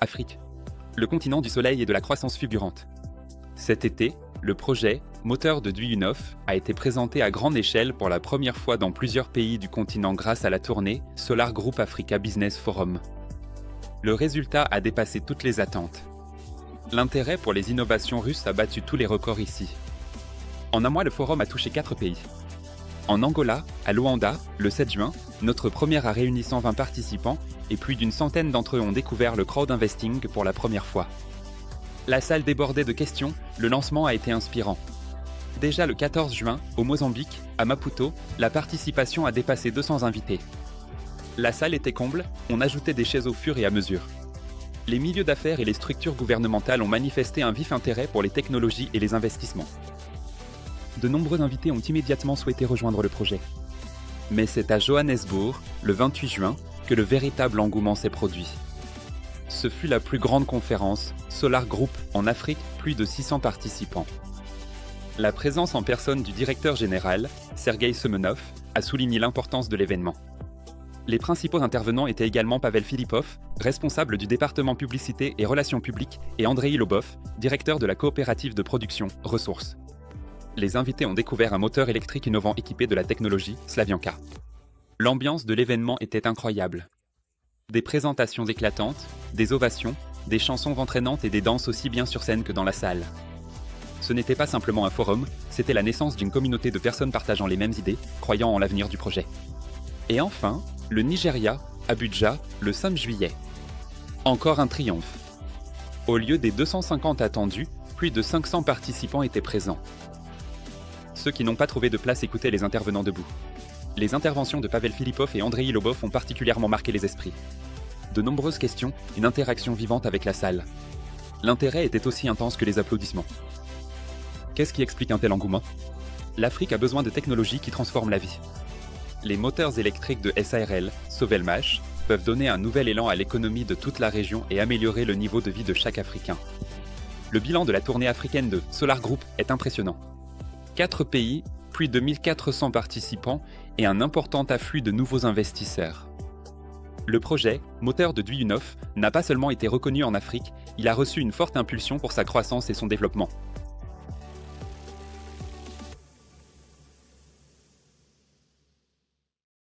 Afrique, le continent du soleil et de la croissance fulgurante. Cet été, le projet, moteur de Duyunov, a été présenté à grande échelle pour la première fois dans plusieurs pays du continent grâce à la tournée Solar Group Africa Business Forum. Le résultat a dépassé toutes les attentes. L'intérêt pour les innovations russes a battu tous les records ici. En un mois, le forum a touché 4 pays. En Angola, à Luanda, le 7 juin, notre première a réuni 120 participants et plus d'une centaine d'entre eux ont découvert le crowd investing pour la première fois. La salle débordait de questions, le lancement a été inspirant. Déjà le 14 juin, au Mozambique, à Maputo, la participation a dépassé 200 invités. La salle était comble, on ajoutait des chaises au fur et à mesure. Les milieux d'affaires et les structures gouvernementales ont manifesté un vif intérêt pour les technologies et les investissements. De nombreux invités ont immédiatement souhaité rejoindre le projet. Mais c'est à Johannesburg, le 28 juin, que le véritable engouement s'est produit. Ce fut la plus grande conférence, Solar Group en Afrique, plus de 600 participants. La présence en personne du directeur général, Sergei Semenov, a souligné l'importance de l'événement. Les principaux intervenants étaient également Pavel Filipov, responsable du département publicité et relations publiques, et Andrei Lobov, directeur de la coopérative de production Ressources. Les invités ont découvert un moteur électrique innovant équipé de la technologie Slavyanka. L'ambiance de l'événement était incroyable. Des présentations éclatantes, des ovations, des chansons entraînantes et des danses aussi bien sur scène que dans la salle. Ce n'était pas simplement un forum, c'était la naissance d'une communauté de personnes partageant les mêmes idées, croyant en l'avenir du projet. Et enfin, le Nigeria, Abuja, le 5 juillet. Encore un triomphe. Au lieu des 250 attendus, plus de 500 participants étaient présents. Ceux qui n'ont pas trouvé de place écoutaient les intervenants debout. Les interventions de Pavel Filipov et Andrei Lobov ont particulièrement marqué les esprits. De nombreuses questions, une interaction vivante avec la salle. L'intérêt était aussi intense que les applaudissements. Qu'est-ce qui explique un tel engouement ? L'Afrique a besoin de technologies qui transforment la vie. Les moteurs électriques de SARL, Sovelmash, peuvent donner un nouvel élan à l'économie de toute la région et améliorer le niveau de vie de chaque Africain. Le bilan de la tournée africaine de Solar Group est impressionnant. 4 pays, plus de 1400 participants et un important afflux de nouveaux investisseurs. Le projet, moteur de Duyunov, n'a pas seulement été reconnu en Afrique, il a reçu une forte impulsion pour sa croissance et son développement.